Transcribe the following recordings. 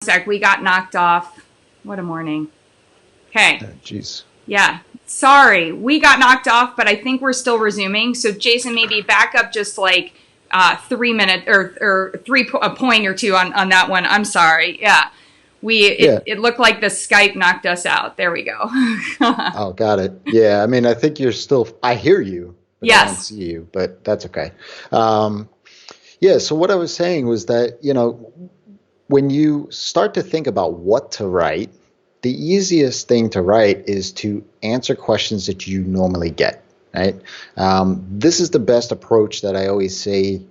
sec. We got knocked off. What a morning. Okay. Jeez. Yeah. Sorry. We got knocked off, but I think we're still resuming. So Jason, maybe back up just like 3 minutes or a point or two on that one. I'm sorry. Yeah. It looked like the Skype knocked us out. There we go. Oh, got it. Yeah. I mean, I think you're still, I hear you, but yes. I don't see you, but that's okay. Yeah. So what I was saying was that, when you start to think about what to write, the easiest thing to write is to answer questions that you normally get, right? This is the best approach that I always say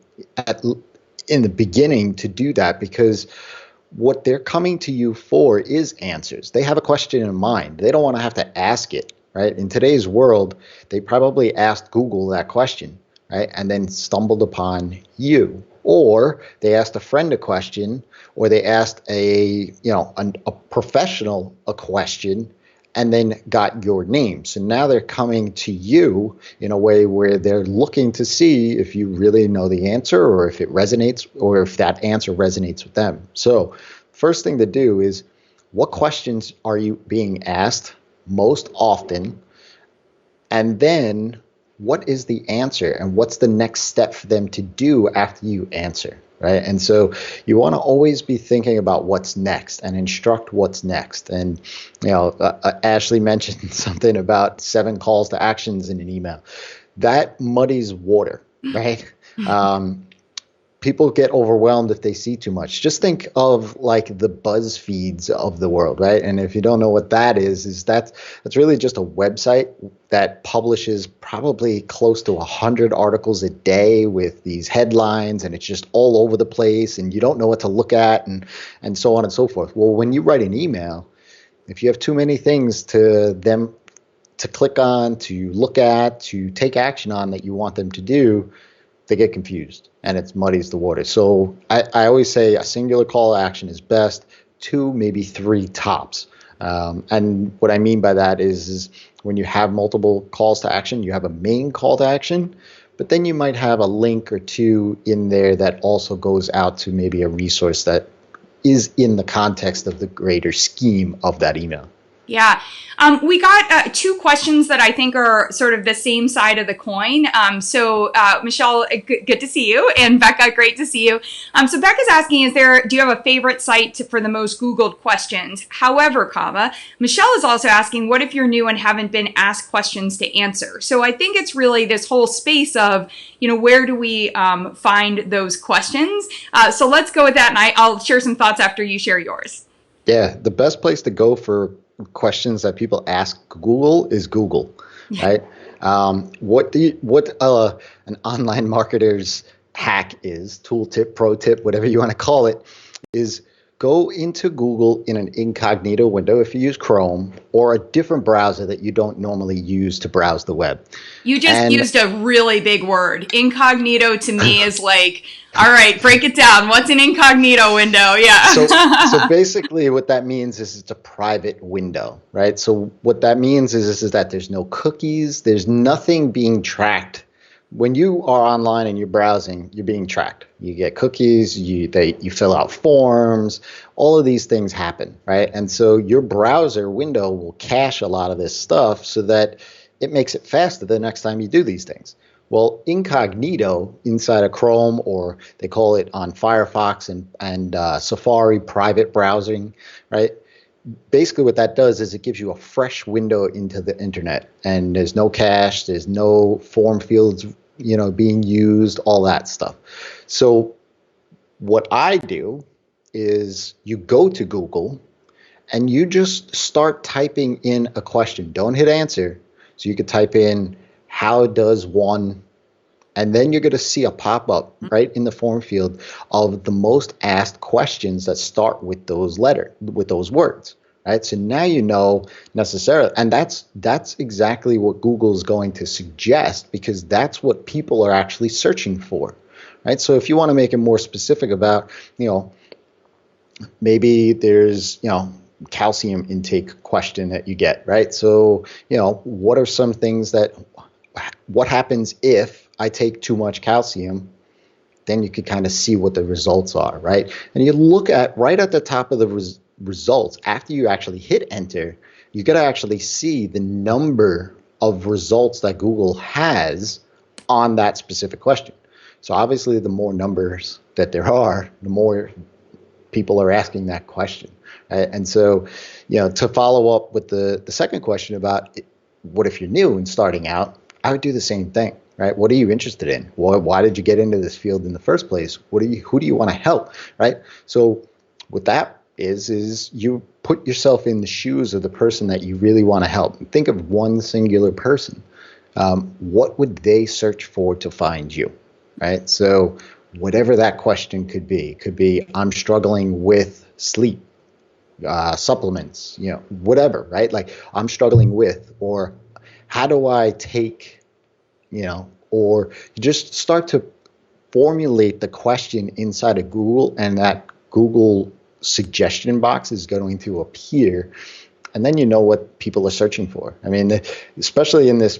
in the beginning to do that, because what they're coming to you for is answers. They have a question in mind. They don't want to have to ask it, right? In today's world, they probably asked Google that question, right? And then stumbled upon you. Or they asked a friend a question, or they asked a professional a question, and then got your name. So now they're coming to you in a way where they're looking to see if you really know the answer, or if it resonates, or if that answer resonates with them. So first thing to do is, what questions are you being asked most often? And then what is the answer, and what's the next step for them to do after you answer, right? And so you want to always be thinking about what's next and instruct what's next. And, Ashley mentioned something about 7 calls to actions in an email. That muddies water, right? People get overwhelmed if they see too much. Just think of like the buzz feeds of the world, right? And if you don't know what that is that's really just a website that publishes probably close to 100 articles a day with these headlines, and it's just all over the place, and you don't know what to look at, and so on and so forth. Well, when you write an email, if you have too many things to them to click on, to look at, to take action on that you want them to do, they get confused, and it muddies the water. So I always say a singular call to action is best, 2, maybe 3 tops. And what I mean by that is when you have multiple calls to action, you have a main call to action, but then you might have a link or 2 in there that also goes out to maybe a resource that is in the context of the greater scheme of that email. Yeah. We got 2 questions that I think are sort of the same side of the coin. So Michelle, good to see you. And Becca, great to see you. So Becca's asking, do you have a favorite site for the most Googled questions? However, Michelle is also asking, what if you're new and haven't been asked questions to answer? So I think it's really this whole space of, where do we find those questions? So let's go with that. And I'll share some thoughts after you share yours. Yeah, the best place to go for questions that people ask Google is Google, right? What an online marketer's hack is, tool tip, pro tip, whatever you want to call it, is go into Google in an incognito window if you use Chrome, or a different browser that you don't normally use to browse the web. You just used a really big word. Incognito to me is like, all right, break it down. What's an incognito window? Yeah. So basically what that means is it's a private window, right? So what that means is that there's no cookies, there's nothing being tracked. When you are online and you're browsing, you're being tracked. You get cookies, you fill out forms, all of these things happen, right? And so your browser window will cache a lot of this stuff so that it makes it faster the next time you do these things. Well, incognito inside of Chrome, or they call it on Firefox and Safari private browsing, right? Basically what that does is it gives you a fresh window into the internet, and there's no cache, there's no form fields, being used, all that stuff. So what I do is you go to Google and you just start typing in a question. Don't hit answer. So you could type in, how does one, and then you're going to see a pop-up right in the form field of the most asked questions that start with those words, right? So now you know necessarily, and that's exactly what Google is going to suggest, because that's what people are actually searching for, right? So if you want to make it more specific about, maybe there's, calcium intake question that you get, right? So, what are some things what happens if I take too much calcium? then you could kind of see what the results are, right? And you look at right at the top of the results, after you actually hit enter, you got to actually see the number of results that Google has on that specific question. So obviously, the more numbers that there are, the more people are asking that question. Right? And so, to follow up with the second question about what if you're new and starting out, I would do the same thing. Right? What are you interested in? Why did you get into this field in the first place? Who do you want to help? Right? So what that is you put yourself in the shoes of the person that you really want to help. Think of one singular person. What would they search for to find you? Right? So whatever that question could be I'm struggling with sleep, supplements, whatever, right? Like I'm struggling with, or how do I take, or you just start to formulate the question inside of Google, and that Google suggestion box is going to appear, and then you know what people are searching for. I mean, especially in this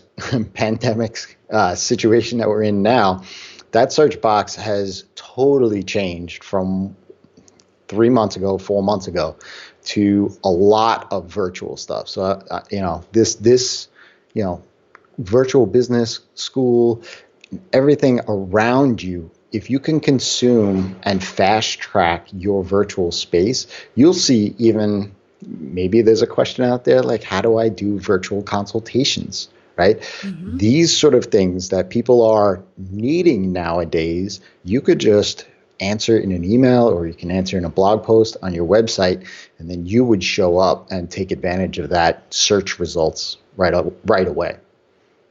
pandemic situation that we're in now, that search box has totally changed from 3 months ago, 4 months ago, to a lot of virtual stuff. So, this virtual business school, everything around you, if you can consume and fast track your virtual space, you'll see even maybe there's a question out there like, how do I do virtual consultations, right? Mm-hmm. These sort of things that people are needing nowadays, you could just answer in an email, or you can answer in a blog post on your website, and then you would show up and take advantage of that search results right away.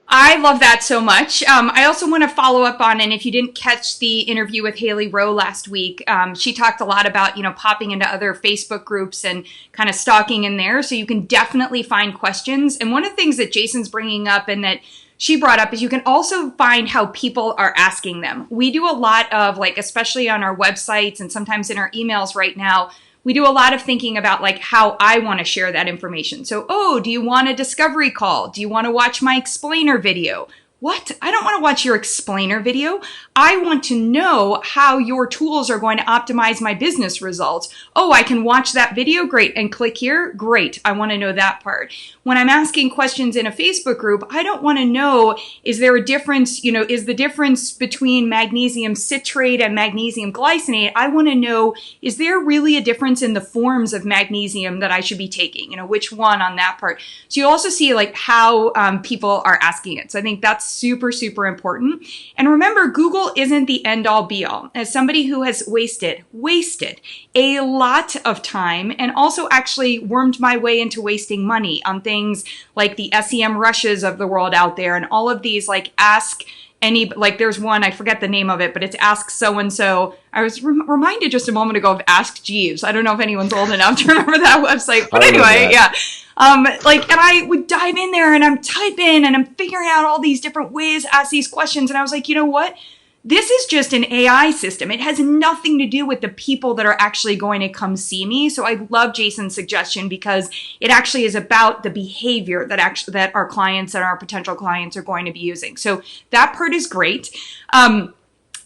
I love that so much. I also want to follow up on, and if you didn't catch the interview with Haley Rowe last week, she talked a lot about, popping into other Facebook groups and kind of stalking in there. So you can definitely find questions. And one of the things that Jason's bringing up and that she brought up is you can also find how people are asking them. We do a lot of, especially on our websites and sometimes in our emails right now, we do a lot of thinking about how I want to share that information. So, do you want a discovery call? Do you want to watch my explainer video? What? I don't want to watch your explainer video. I want to know how your tools are going to optimize my business results. Oh, I can watch that video? Great. And click here? Great. I want to know that part. When I'm asking questions in a Facebook group, I don't want to know, is there a difference, is the difference between magnesium citrate and magnesium glycinate? I want to know, is there really a difference in the forms of magnesium that I should be taking? Which one on that part? So you also see how people are asking it. So I think that's super, super important. And remember, Google isn't the end all be all. As somebody who has wasted a lot of time and also actually wormed my way into wasting money on things like the SEM rushes of the world out there and all of these ask any, there's one, I forget the name of it, but it's Ask So-and-so. I was reminded just a moment ago of Ask Jeeves. I don't know if anyone's old enough to remember that website, but anyway, yeah. And I would dive in there and I'm typing and I'm figuring out all these different ways to ask these questions. And I was like, you know what? This is just an AI system. It has nothing to do with the people that are actually going to come see me. So I love Jason's suggestion because it actually is about the behavior that our clients and our potential clients are going to be using. So that part is great.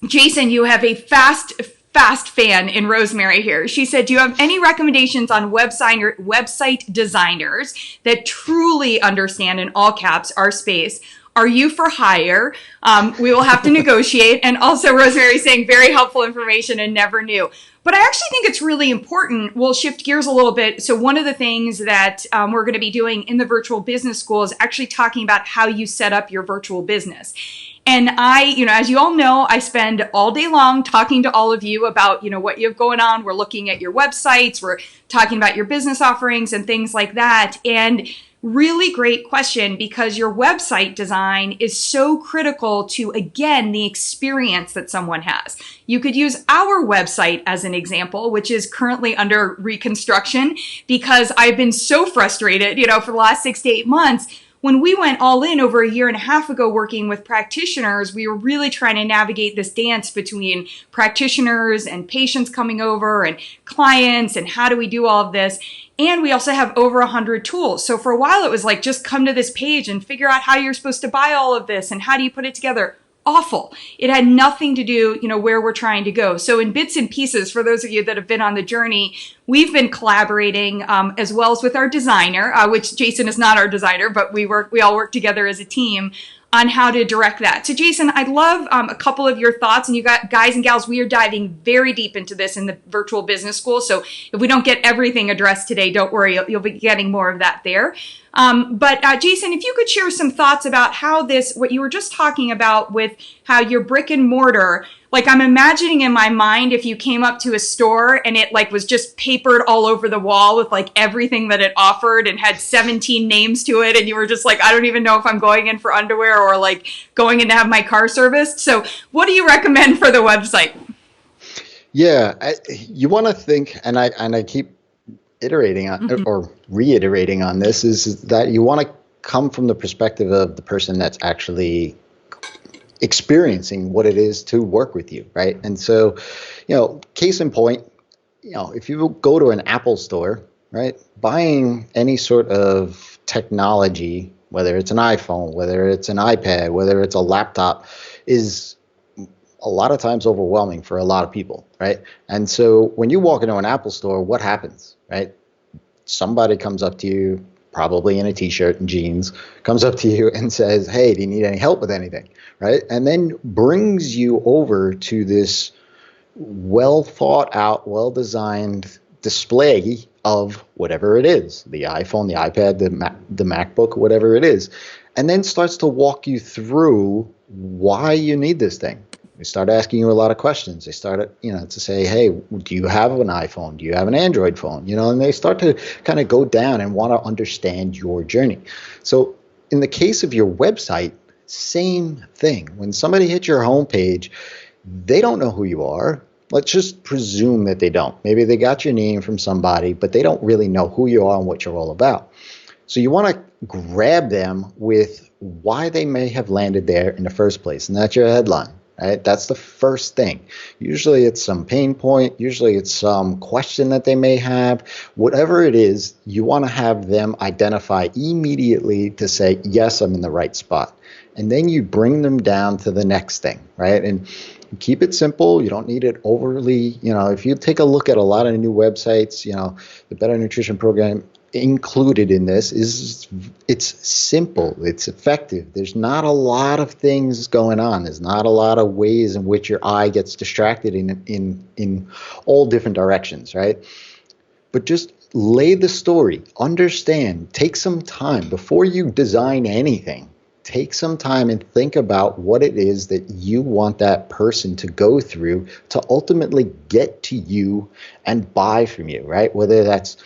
Jason, you have a fast fan in Rosemary here. She said, do you have any recommendations on website designers that truly understand, in all caps, our space? Are you for hire? We will have to negotiate. And also Rosemary saying very helpful information and never knew. But I actually think it's really important. We'll shift gears a little bit. So one of the things that we're going to be doing in the virtual business school is actually talking about how you set up your virtual business. And as you all know, I spend all day long talking to all of you about, what you have going on. We're looking at your websites. We're talking about your business offerings and things like that. And really great question, because your website design is so critical to, again, the experience that someone has. You could use our website as an example, which is currently under reconstruction because I've been so frustrated, for the last 6 to 8 months. When we went all in over a year and a half ago working with practitioners, we were really trying to navigate this dance between practitioners and patients coming over and clients and how do we do all of this. And we also have over 100 tools. So for a while it was just come to this page and figure out how you're supposed to buy all of this and how do you put it together. awful. It had nothing to do, where we're trying to go. So in bits and pieces, for those of you that have been on the journey, we've been collaborating as well as with our designer, which Jason is not our designer, but we all work together as a team on how to direct that. So Jason, I'd love a couple of your thoughts. And you got guys and gals, we are diving very deep into this in the virtual business school. So if we don't get everything addressed today, don't worry, you'll be getting more of that there. But Jason, if you could share some thoughts about how what you were just talking about with how your brick and mortar, like I'm imagining in my mind if you came up to a store and it like was just papered all over the wall with like everything that it offered and had 17 names to it, and you were just like, I don't even know if I'm going in for underwear or like going in to have my car serviced. So what do you recommend for the website? Yeah, you want to think, and I keep iterating on or reiterating on this, is that you want to come from the perspective of the person that's actually experiencing what it is to work with you, right? And so, case in point, if you go to an Apple store, right, buying any sort of technology, whether it's an iPhone, whether it's an iPad, whether it's a laptop, is a lot of times overwhelming for a lot of people, right? And so when you walk into an Apple store, what happens, right? Somebody comes up to you, probably in a t-shirt and jeans, comes up to you and says, hey, do you need any help with anything, right? And then brings you over to this well thought out, well designed display of whatever it is, the iPhone, the iPad, the MacBook, whatever it is, and then starts to walk you through why you need this thing. They start asking you a lot of questions. They start, to say, hey, do you have an iPhone? Do you have an Android phone? And they start to kind of go down and want to understand your journey. So in the case of your website, same thing. When somebody hits your homepage, they don't know who you are. Let's just presume that they don't. Maybe they got your name from somebody, but they don't really know who you are and what you're all about. So you want to grab them with why they may have landed there in the first place, and that's your headline. Right? That's the first thing. Usually it's some pain point. Usually it's some question that they may have. Whatever it is, you want to have them identify immediately to say, yes, I'm in the right spot. And then you bring them down to the next thing, right? And keep it simple. You don't need it overly, if you take a look at a lot of new websites, the Better Nutrition Program included in this is it's simple, it's effective. There's not a lot of things going on. There's not a lot of ways in which your eye gets distracted in all different directions, right? But just lay the story, understand, take some time before you design anything. Take some time and think about what it is that you want that person to go through to ultimately get to you and buy from you, right? Whether that's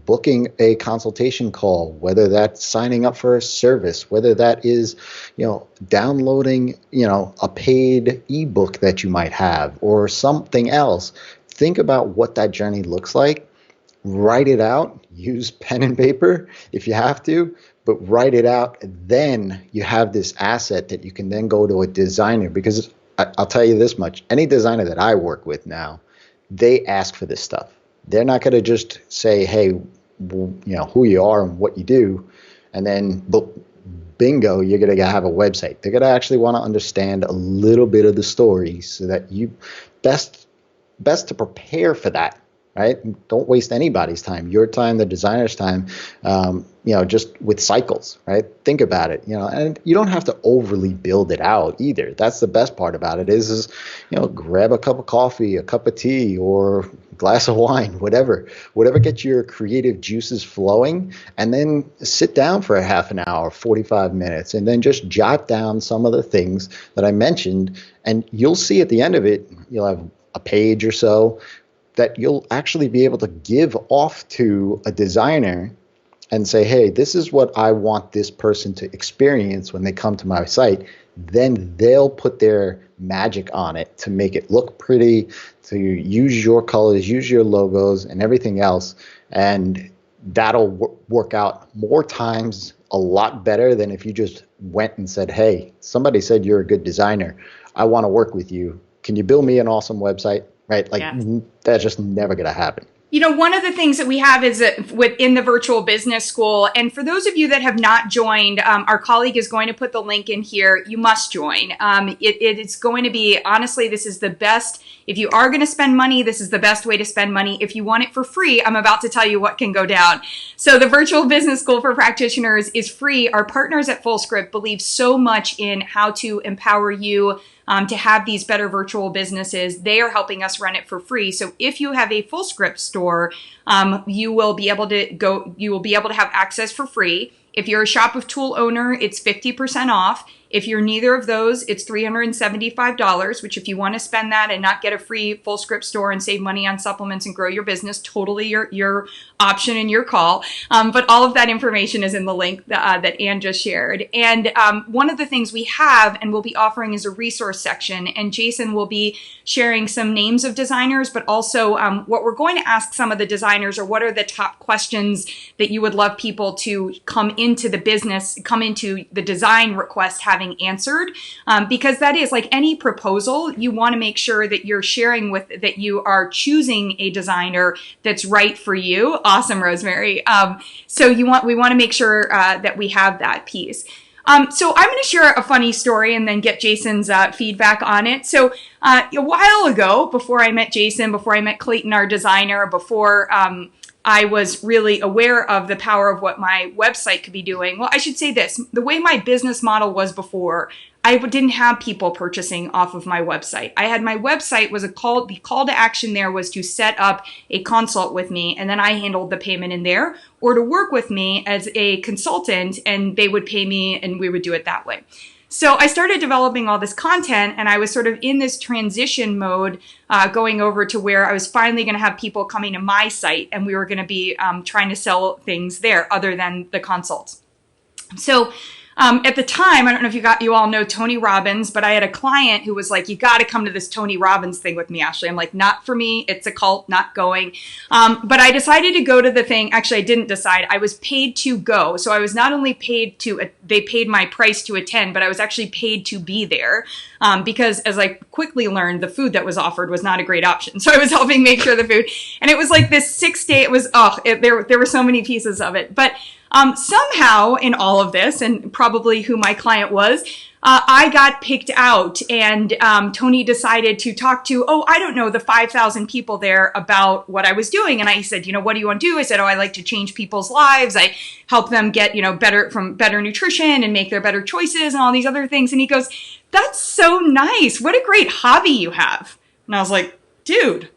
booking a consultation call, whether that's signing up for a service, whether that is, downloading, a paid ebook that you might have or something else. Think about what that journey looks like. Write it out. Use pen and paper if you have to, but write it out. Then you have this asset that you can then go to a designer, because I'll tell you this much. Any designer that I work with now, they ask for this stuff. They're not going to just say, hey, who you are and what you do, and then bingo, you're going to have a website. They're going to actually want to understand a little bit of the story so that you best to prepare for that, right? Don't waste anybody's time, your time, the designer's time, just with cycles, right? Think about it, and you don't have to overly build it out either. That's the best part about it is grab a cup of coffee, a cup of tea, or glass of wine, whatever gets your creative juices flowing, and then sit down for a half an hour, 45 minutes, and then just jot down some of the things that I mentioned, and you'll see at the end of it, you'll have a page or so that you'll actually be able to give off to a designer and say, hey, this is what I want this person to experience when they come to my site. Then they'll put their magic on it to make it look pretty, to use your colors, use your logos and everything else. And that'll work out more times a lot better than if you just went and said, hey, somebody said you're a good designer. I want to work with you. Can you build me an awesome website? Right? Like, That's just never going to happen. One of the things that we have is that within the virtual business school, and for those of you that have not joined, our colleague is going to put the link in here. You must join. It's going to be, honestly, this is the best. If you are going to spend money, this is the best way to spend money. If you want it for free, I'm about to tell you what can go down. So the virtual business school for practitioners is free. Our partners at FullScript believe so much in how to empower you to have these better virtual businesses. They are helping us run it for free. So if you have a FullScript store, you will be able to have access for free. If you're a shop of tool owner, it's 50% off. If you're neither of those, it's $375, which if you want to spend that and not get a free FullScript store and save money on supplements and grow your business, totally your option and your call. But all of that information is in the link that Ann just shared. And one of the things we have and will be offering is a resource section. And Jason will be sharing some names of designers, but also what we're going to ask some of the designers, or what are the top questions that you would love people to come into the design request having answered, because that is like any proposal, you want to make sure that you're sharing that you are choosing a designer that's right for you. Awesome, Rosemary. So we want to make sure that we have that piece. So I'm going to share a funny story and then get Jason's feedback on it. So a while ago, before I met Jason, before I met Clayton, our designer, before I was really aware of the power of what my website could be doing. Well, I should say this. The way my business model was before, I didn't have people purchasing off of my website. I had my website was the call to action there was to set up a consult with me, and then I handled the payment in there, or to work with me as a consultant, and they would pay me and we would do it that way. So I started developing all this content, and I was sort of in this transition mode going over to where I was finally going to have people coming to my site, and we were going to be trying to sell things there other than the consults. So at the time, I don't know if you all know Tony Robbins, but I had a client who was like, you got to come to this Tony Robbins thing with me, Ashley. I'm like, not for me. It's a cult, not going. But I decided to go to the thing. Actually, I didn't decide. I was paid to go. So I was not only paid they paid my price to attend, but I was actually paid to be there. Because as I quickly learned, the food that was offered was not a great option. So I was helping make sure the food, and it was like this 6-day, there were so many pieces of it. But somehow in all of this, and probably who my client was, I got picked out, and Tony decided to talk to, the 5,000 people there about what I was doing. And I said, what do you want to do? I said, I like to change people's lives. I help them get, better nutrition and make their better choices and all these other things. And he goes, that's so nice. What a great hobby you have. And I was like, dude,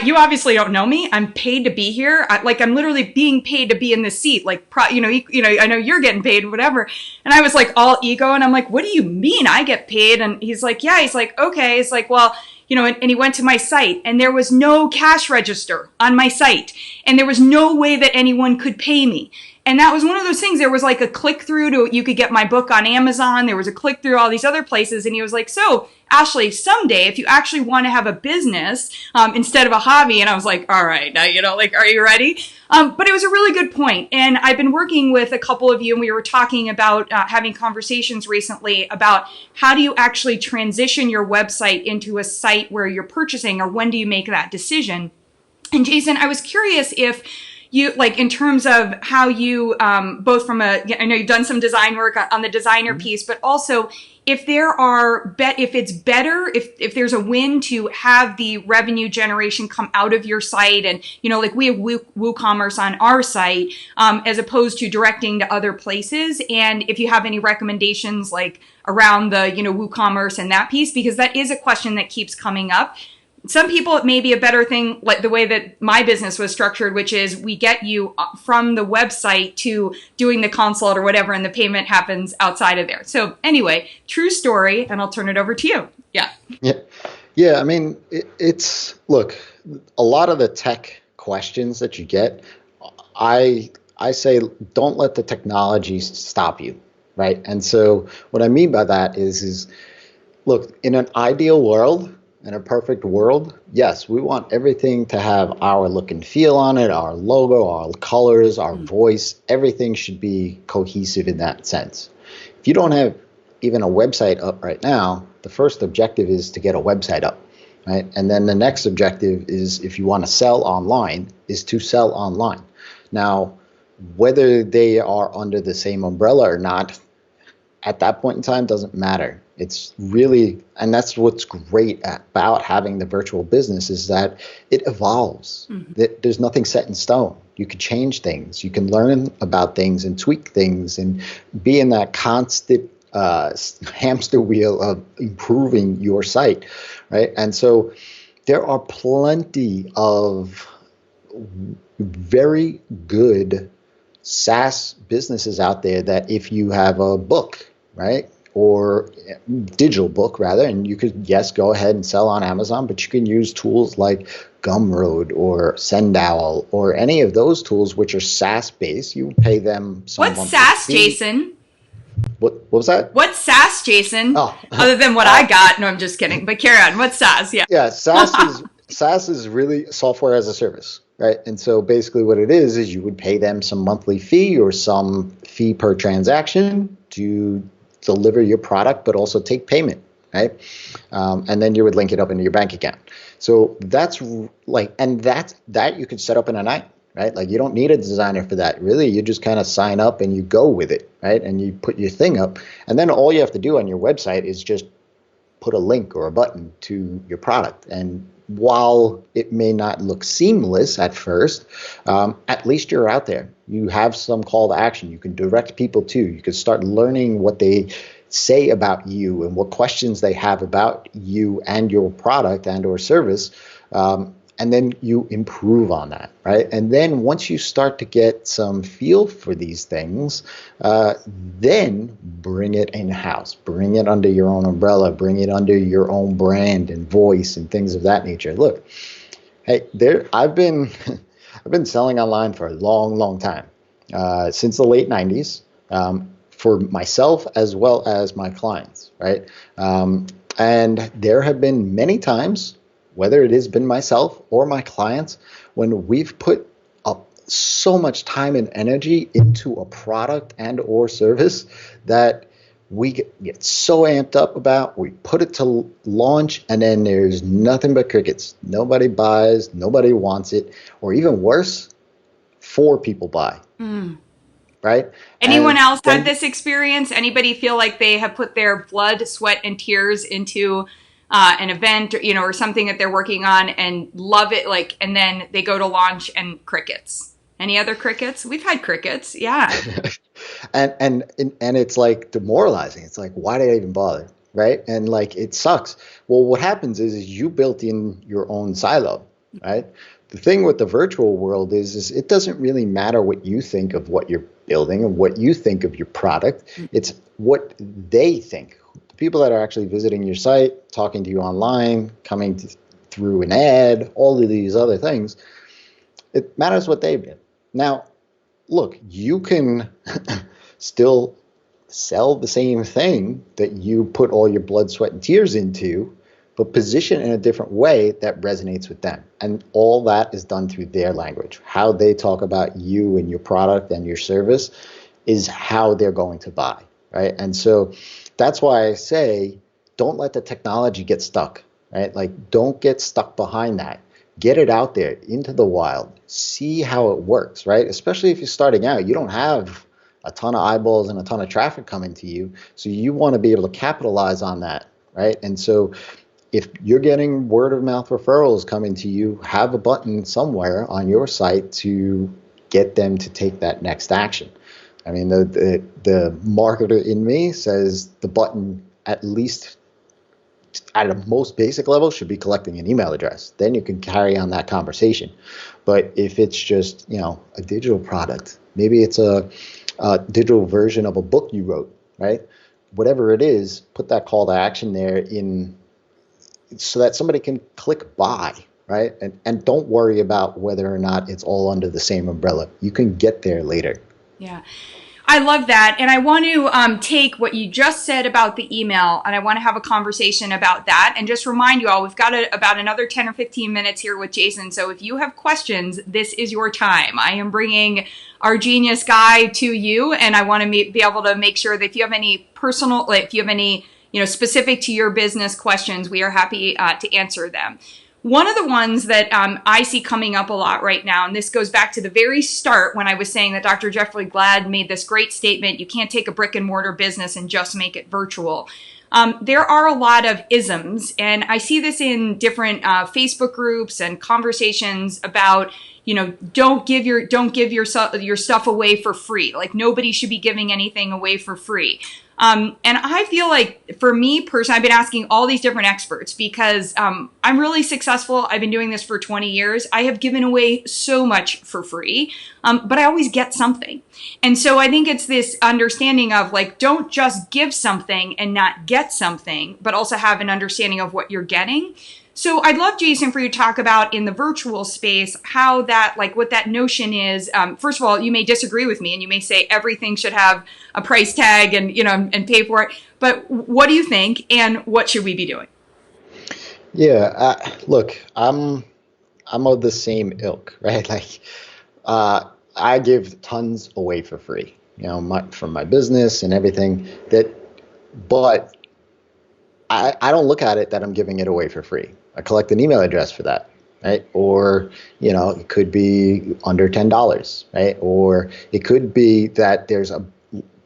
you obviously don't know me. I'm paid to be here. I'm literally being paid to be in this seat. I know you're getting paid, whatever. And I was like all ego, and I'm like, what do you mean I get paid? And he's like, yeah. He's like, okay. It's like, well, and he went to my site, and there was no cash register on my site, and there was no way that anyone could pay me. And that was one of those things. There was like a click through to, you could get my book on Amazon. There was a click through all these other places. And he was like, so Ashley, someday, if you actually want to have a business instead of a hobby. And I was like, all right, now, are you ready? But it was a really good point. And I've been working with a couple of you, and we were talking about having conversations recently about how do you actually transition your website into a site where you're purchasing, or when do you make that decision? And Jason, I was curious if you, in terms of how you, both from I know you've done some design work on the designer piece, but also if it's better, if there's a win to have the revenue generation come out of your site, and, we have WooCommerce on our site, as opposed to directing to other places. And if you have any recommendations, around the, WooCommerce and that piece, because that is a question that keeps coming up. Some people, it may be a better thing, like the way that my business was structured, which is we get you from the website to doing the consult or whatever, and the payment happens outside of there. So anyway, true story, and I'll turn it over to you. Yeah. Yeah. I mean, look, a lot of the tech questions that you get, I say, don't let the technology stop you, right? And so what I mean by that is look, in an ideal world, in a perfect world, yes, we want everything to have our look and feel on it, our logo, our colors, our voice. Everything should be cohesive in that sense. If you don't have even a website up right now, the first objective is to get a website up. right? And then the next objective is, if you want to sell online, is to sell online. Now, whether they are under the same umbrella or not, at that point in time doesn't matter. It's really, and that's what's great about having the virtual business, is that it evolves. There's nothing set in stone. You can change things. You can learn about things and tweak things and be in that constant hamster wheel of improving your site, right? And so there are plenty of very good SaaS businesses out there that, if you have a book, right, or digital book rather, and you could, yes, go ahead and sell on Amazon, but you can use tools like Gumroad or Sendowl or any of those tools which are SaaS based. You pay them some What's SaaS, fee. Jason? What was that? What's SaaS, Jason? Oh. Other than what I got. No, I'm just kidding. But carry on. What's SaaS? Yeah. Yeah, SaaS is really software as a service, right? And so basically what it is you would pay them some monthly fee or some fee per transaction to deliver your product, but also take payment, right? And then you would link it up into your bank account. So that's like, and that you could set up in a night, right? Like, you don't need a designer for that. Really, you just kind of sign up and you go with it, right? And you put your thing up. And then all you have to do on your website is just put a link or a button to your product. And while it may not look seamless at first, at least you're out there. You have some call to action. You can direct people to. You can start learning what they say about you and what questions they have about you and your product and or service. And then you improve on that, right? And then once you start to get some feel for these things, then bring it in-house, bring it under your own umbrella, bring it under your own brand and voice and things of that nature. Look, hey, I've been selling online for a long, long time, since the late 90s, for myself as well as my clients, right? And there have been many times, whether it has been myself or my clients, when we've put up so much time and energy into a product and or service that we get so amped up about, we put it to launch, and then there's nothing but crickets. Nobody buys, nobody wants it, or even worse, 4 people buy. Right? Anyone else had this experience? Anybody feel like they have put their blood, sweat, and tears into an event, or something that they're working on and love it, and then they go to launch and crickets? Any other crickets? We've had crickets, yeah. and it's like demoralizing. It's like, why did I even bother, right? And it sucks. Well, what happens is you built in your own silo, right? The thing with the virtual world is it doesn't really matter what you think of what you're building and what you think of your product. It's what they think. People that are actually visiting your site, talking to you online, coming through an ad, all of these other things, it matters what they did. Now, look, you can still sell the same thing that you put all your blood, sweat, and tears into, but position in a different way that resonates with them. And all that is done through their language. How they talk about you and your product and your service is how they're going to buy, right? And so that's why I say, don't let the technology get stuck, right? Don't get stuck behind that. Get it out there into the wild. See how it works, right? Especially if you're starting out. You don't have a ton of eyeballs and a ton of traffic coming to you. So you want to be able to capitalize on that, right? And so if you're getting word of mouth referrals coming to you, have a button somewhere on your site to get them to take that next action. I mean, the marketer in me says the button, at least at a most basic level, should be collecting an email address. Then you can carry on that conversation. But if it's just, a digital product, maybe it's a digital version of a book you wrote, right? Whatever it is, put that call to action there so that somebody can click buy, right? And don't worry about whether or not it's all under the same umbrella. You can get there later. Yeah. I love that. And I want to take what you just said about the email, and I want to have a conversation about that. And just remind you all, we've got about another 10 or 15 minutes here with Jason. So if you have questions, this is your time. I am bringing our genius guy to you, and I want to be able to make sure that if you have any personal, if you have any specific to your business questions, we are happy to answer them. One of the ones that I see coming up a lot right now, and this goes back to the very start when I was saying that Dr. Jeffrey Glad made this great statement, you can't take a brick and mortar business and just make it virtual. There are a lot of isms, and I see this in different Facebook groups and conversations about, don't give your stuff away for free. Like, nobody should be giving anything away for free. And I feel like, for me personally, I've been asking all these different experts because I'm really successful. I've been doing this for 20 years. I have given away so much for free, but I always get something. And so I think it's this understanding of, like, don't just give something and not get something, but also have an understanding of what you're getting. So I'd love, Jason, for you to talk about in the virtual space, how that, like, what that notion is. First of all, you may disagree with me and you may say everything should have a price tag and, and pay for it. But what do you think, and what should we be doing? Yeah, look, I'm of the same ilk, right? Like, I give tons away for free, from my business and everything but I don't look at it that I'm giving it away for free. I collect an email address for that, right? Or, it could be under $10, right? Or it could be that there's a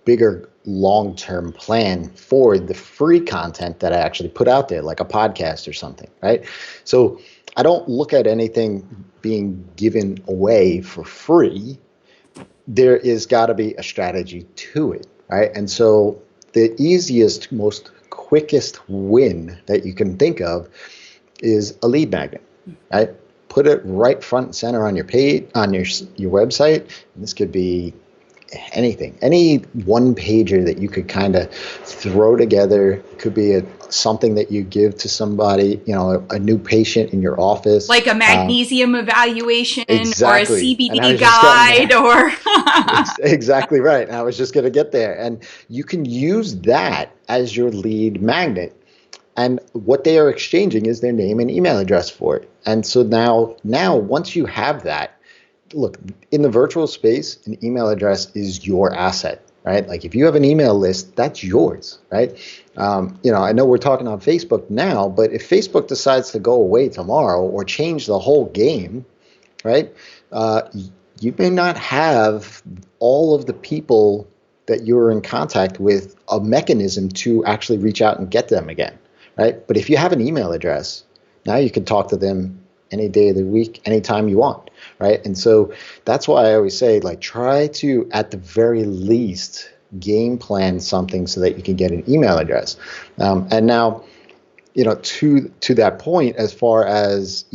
bigger long-term plan for the free content that I actually put out there, like a podcast or something, right? So I don't look at anything being given away for free. There is got to be a strategy to it, right? And so the easiest, most quickest win that you can think of is a lead magnet, right? Put it right front and center on your page, on your website. And this could be anything, any one pager that you could kind of throw together. It could be something that you give to somebody, a new patient in your office, like a magnesium evaluation, exactly. Or a CBD guide, or exactly right. And I was just going to get there, and you can use that as your lead magnet. And what they are exchanging is their name and email address for it. And so now once you have that, look, in the virtual space, an email address is your asset, right? Like, if you have an email list, that's yours, right? I know we're talking on Facebook now, but if Facebook decides to go away tomorrow or change the whole game, right? You may not have all of the people that you're in contact with a mechanism to actually reach out and get them again, right? But if you have an email address, now you can talk to them any day of the week, anytime you want, right? And so that's why I always say, like, try to, at the very least, game plan something so that you can get an email address. And now, to that point, as far as,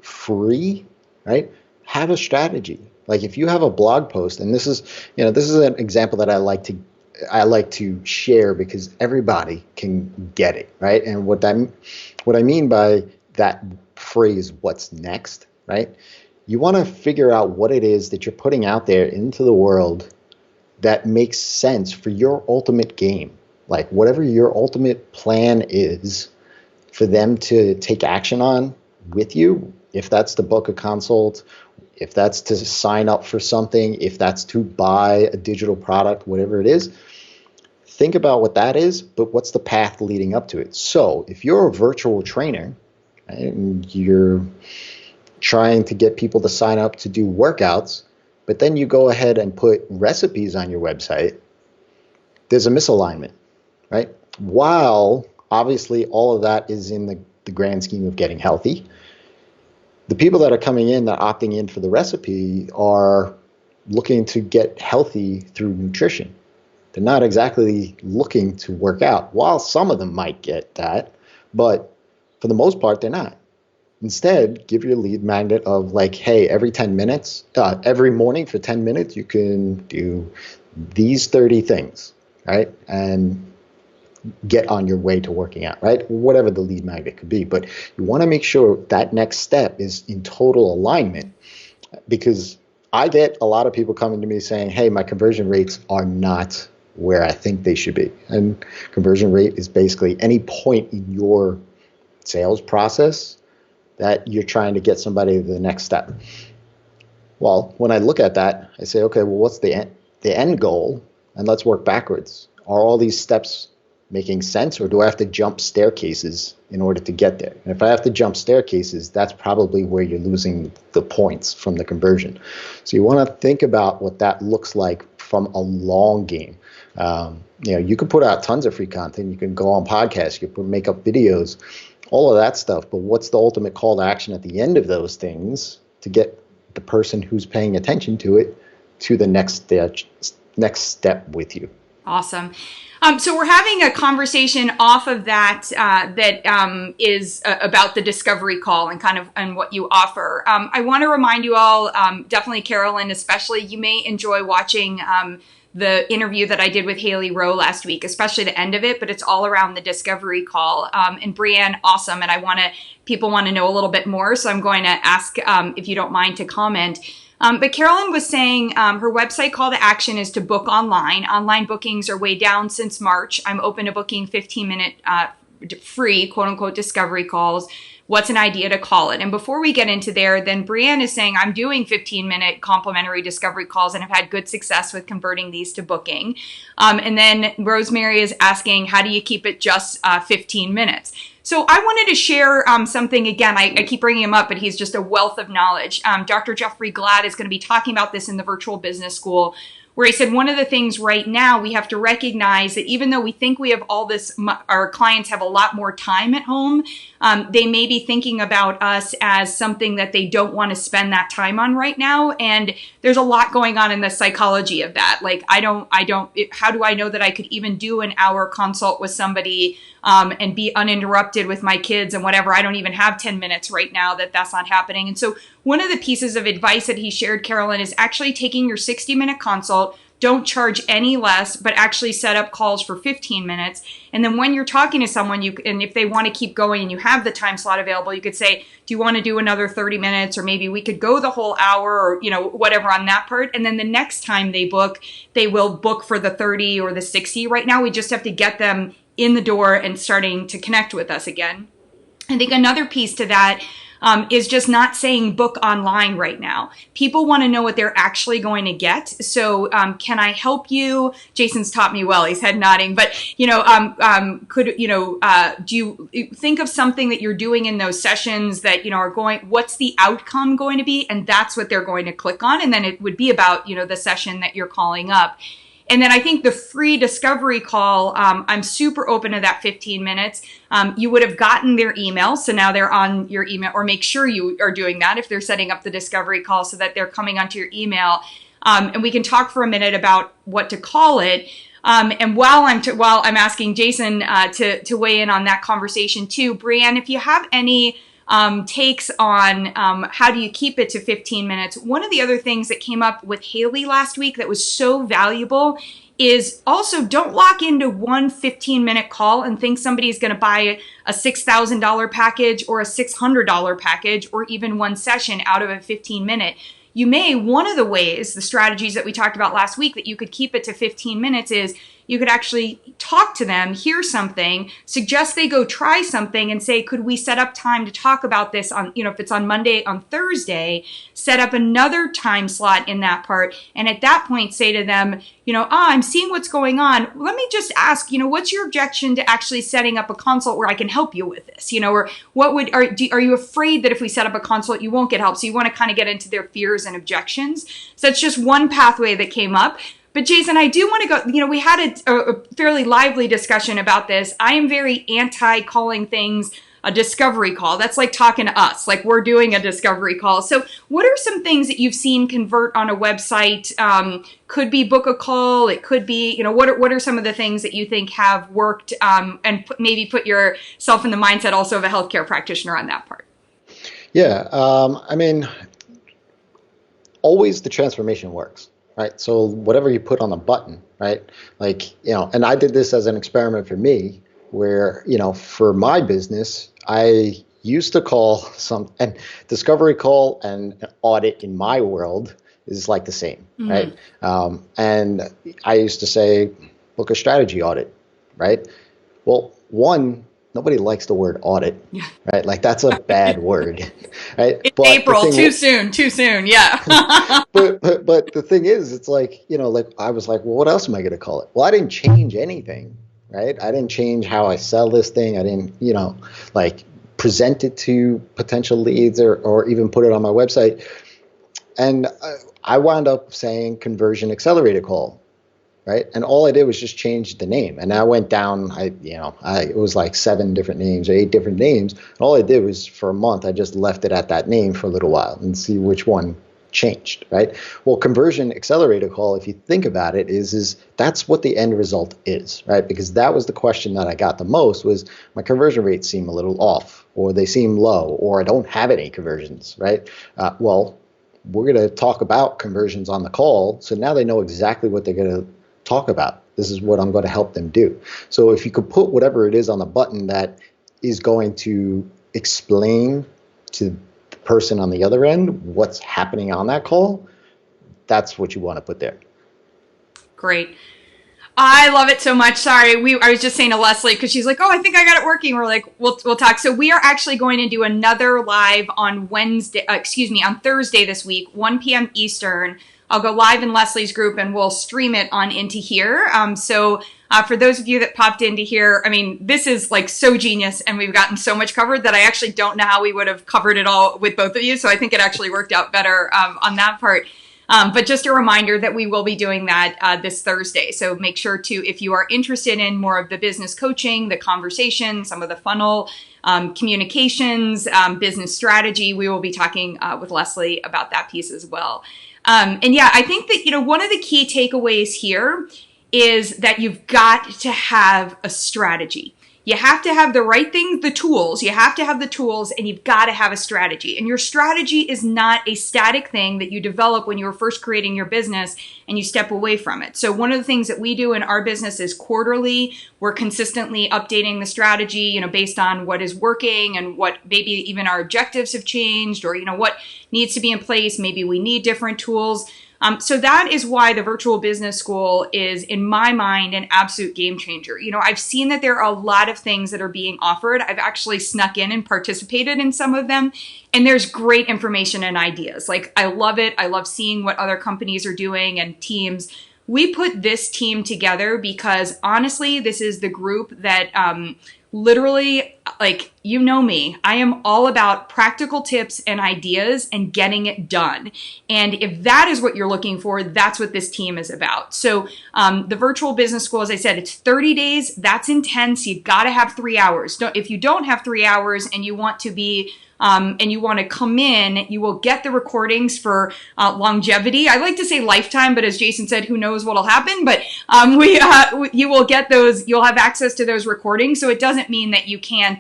free, right? Have a strategy. Like, if you have a blog post, and this is an example that I like to share because everybody can get it, right? And what I mean by that phrase, what's next, right? You want to figure out what it is that you're putting out there into the world that makes sense for your ultimate game. Like, whatever your ultimate plan is for them to take action on with you, if that's to book a consult, if that's to sign up for something, if that's to buy a digital product, whatever it is, think about what that is, but what's the path leading up to it? So if you're a virtual trainer, right, and you're trying to get people to sign up to do workouts, but then you go ahead and put recipes on your website, there's a misalignment, right? While obviously all of that is in the grand scheme of getting healthy, the people that are coming in, that are opting in for the recipe, are looking to get healthy through nutrition. They're not exactly looking to work out. While some of them might get that, but for the most part, they're not. Instead, give your lead magnet of, like, hey, every 10 minutes, every morning for 10 minutes, you can do these 30 things, right? And get on your way to working out, right? Whatever the lead magnet could be. But you want to make sure that next step is in total alignment, because I get a lot of people coming to me saying, hey, my conversion rates are not where I think they should be. And conversion rate is basically any point in your sales process that you're trying to get somebody to the next step. Well, when I look at that, I say, okay, well, what's the end goal? And let's work backwards. Are all these steps making sense, or do I have to jump staircases in order to get there? And if I have to jump staircases, that's probably where you're losing the points from the conversion. So you want to think about what that looks like from a long game. You can put out tons of free content. You can go on podcasts. You can make up videos, all of that stuff. But what's the ultimate call to action at the end of those things to get the person who's paying attention to it to the next step with you? Awesome. So we're having a conversation off of that is about the discovery call and what you offer. I want to remind you all, definitely Carolyn especially, you may enjoy watching the interview that I did with Haley Rowe last week, especially the end of it, but it's all around the discovery call. And Brianne, awesome. And people want to know a little bit more. So I'm going to ask, if you don't mind, to comment. But Carolyn was saying her website call to action is to book online. Online bookings are way down since March. I'm open to booking 15-minute free, quote unquote, discovery calls. What's an idea to call it? And before we get into there, then Brianne is saying, I'm doing 15-minute complimentary discovery calls and have had good success with converting these to booking. And then Rosemary is asking, how do you keep it just 15 minutes? So I wanted to share something. Again, I keep bringing him up, but he's just a wealth of knowledge. Dr. Jeffrey Glad is going to be talking about this in the Virtual Business School, where he said one of the things right now we have to recognize that even though we think we have all this, our clients have a lot more time at home, they may be thinking about us as something that they don't want to spend that time on right now. And there's a lot going on in the psychology of that. Like, how do I know that I could even do an hour consult with somebody and be uninterrupted with my kids and whatever? I don't even have 10 minutes right now that's not happening. And so one of the pieces of advice that he shared, Carolyn, is actually taking your 60-minute consult. Don't charge any less, but actually set up calls for 15 minutes. And then when you're talking to someone, and if they want to keep going and you have the time slot available, you could say, do you want to do another 30 minutes? Or maybe we could go the whole hour, or, whatever on that part. And then the next time they book, they will book for the 30 or the 60. Right now, we just have to get them in the door and starting to connect with us again. I think another piece to that is just not saying book online right now. People want to know what they're actually going to get. So can I help you? Jason's taught me well. He's head nodding. But, do you think of something that you're doing in those sessions that, what's the outcome going to be? And that's what they're going to click on. And then it would be about, the session that you're calling up. And then I think the free discovery call, I'm super open to that 15 minutes. You would have gotten their email. So now they're on your email, or make sure you are doing that if they're setting up the discovery call so that they're coming onto your email. And we can talk for a minute about what to call it. And while I'm asking Jason to weigh in on that conversation too, Brianne, if you have any takes on how do you keep it to 15 minutes. One of the other things that came up with Haley last week that was so valuable is also don't lock into one 15-minute call and think somebody's going to buy a $6,000 package or a $600 package or even one session out of a 15-minute. One of the ways, the strategies that we talked about last week that you could keep it to 15 minutes is you could actually talk to them, hear something, suggest they go try something and say, could we set up time to talk about this on, if it's on Monday, on Thursday, set up another time slot in that part. And at that point, say to them, I'm seeing what's going on. Let me just ask, what's your objection to actually setting up a consult where I can help you with this? Or are you afraid that if we set up a consult, you won't get help? So you want to kind of get into their fears and objections. So that's just one pathway that came up. But Jason, I do want to go, we had a fairly lively discussion about this. I am very anti calling things a discovery call. That's like talking to us, like we're doing a discovery call. So what are some things that you've seen convert on a website? Could be book a call. It could be, what are some of the things that you think have worked and maybe put yourself in the mindset also of a healthcare practitioner on that part? Yeah. Always the transformation works. Right. So whatever you put on the button, right? And I did this as an experiment for me where, for my business, I used to call and discovery call and audit in my world is like the same, right? And I used to say, book a strategy audit, right? Well, nobody likes the word audit, right? Like that's a bad word, right? It's April, too soon, yeah. but the thing is, it's like, I was like, well, what else am I going to call it? Well, I didn't change anything right? I didn't change how I sell this thing. I didn't, like present it to potential leads or even put it on my website. And I wound up saying conversion accelerator call, right? And all I did was just change the name. And I went down, it was like 7 different names or 8 different names. And all I did was for a month, I just left it at that name for a little while and see which one changed, right? Well, conversion accelerator call, if you think about it, is that's what the end result is, right? Because that was the question that I got the most was my conversion rates seem a little off, or they seem low, or I don't have any conversions, right? Well, we're going to talk about conversions on the call. So now they know exactly what they're going to talk about. This is what I'm going to help them do. So if you could put whatever it is on the button that is going to explain to the person on the other end what's happening on that call, that's what you want to put there. Great. I love it so much. Sorry, I was just saying to Leslie because she's like, "Oh, I think I got it working." We're like, "We'll talk." So we are actually going to do another live on on Thursday this week, 1 p.m. Eastern. I'll go live in Leslie's group and we'll stream it on into here. So for those of you that popped into here, I mean, this is like so genius and we've gotten so much covered that I actually don't know how we would have covered it all with both of you. So I think it actually worked out better on that part. But just a reminder that we will be doing that this Thursday. So make sure to, if you are interested in more of the business coaching, the conversation, some of the funnel communications, business strategy, we will be talking with Leslie about that piece as well. And yeah, I think that, one of the key takeaways here is that you've got to have a strategy. You have to have the right things, the tools. You have to have the tools and you've got to have a strategy. And your strategy is not a static thing that you develop when you were first creating your business and you step away from it. So one of the things that we do in our business is quarterly. We're consistently updating the strategy, based on what is working and what maybe even our objectives have changed or, what needs to be in place. Maybe we need different tools. So that is why the virtual business school is, in my mind, an absolute game changer. I've seen that there are a lot of things that are being offered. I've actually snuck in and participated in some of them. And there's great information and ideas. Like, I love it. I love seeing what other companies are doing and teams. We put this team together because honestly, this is the group that literally, like, me, I am all about practical tips and ideas and getting it done. And if that is what you're looking for, that's what this team is about. So the virtual business school, as I said, it's 30 days. That's intense. You got to have 3 hours. If you don't have 3 hours and you want to be and you want to come in, you will get the recordings for longevity. I like to say lifetime, but as Jason said, who knows what'll happen? But you will get those. You'll have access to those recordings. So it doesn't mean that you can't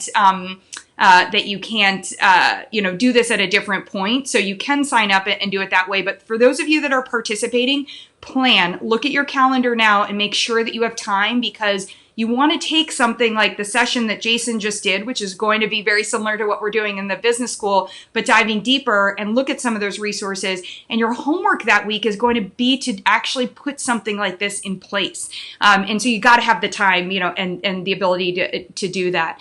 do this at a different point. So you can sign up and do it that way. But for those of you that are participating, look at your calendar now and make sure that you have time, because you want to take something like the session that Jason just did, which is going to be very similar to what we're doing in the business school, but diving deeper and look at some of those resources. And your homework that week is going to be to actually put something like this in place. And so you got to have the time, and the ability to do that.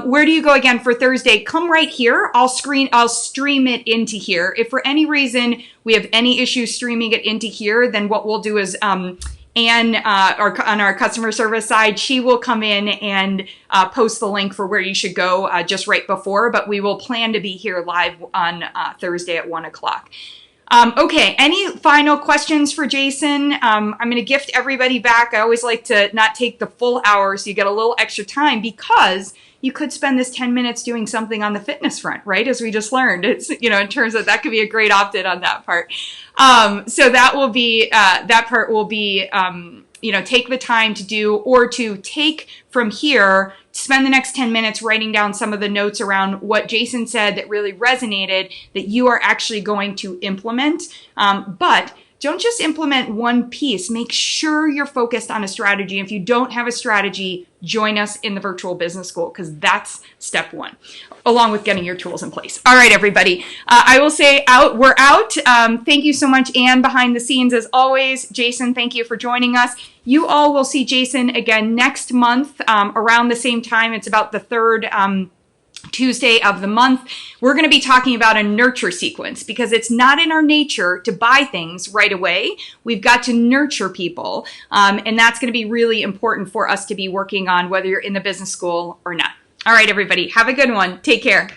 Where do you go again for Thursday? Come right here. I'll stream it into here. If for any reason we have any issues streaming it into here, then what we'll do is, and on our customer service side, she will come in and post the link for where you should go just right before, but we will plan to be here live on Thursday at 1 o'clock. Okay, any final questions for Jason? I'm going to gift everybody back. I always like to not take the full hour so you get a little extra time, because you could spend this 10 minutes doing something on the fitness front, right? As we just learned, it's, in terms of that could be a great opt-in on that part. So that will be, that part will be, take the time to do, or to take from here, spend the next 10 minutes writing down some of the notes around what Jason said that really resonated, that you are actually going to implement. But don't just implement one piece. Make sure you're focused on a strategy. If you don't have a strategy, join us in the virtual business school, because that's step 1, along with getting your tools in place. All right, everybody. I will say we're out. Thank you so much, Anne, behind the scenes as always. Jason, thank you for joining us. You all will see Jason again next month around the same time. It's about the third Tuesday of the month, we're going to be talking about a nurture sequence because it's not in our nature to buy things right away. We've got to nurture people. And that's going to be really important for us to be working on, whether you're in the business school or not. All right, everybody, have a good one. Take care.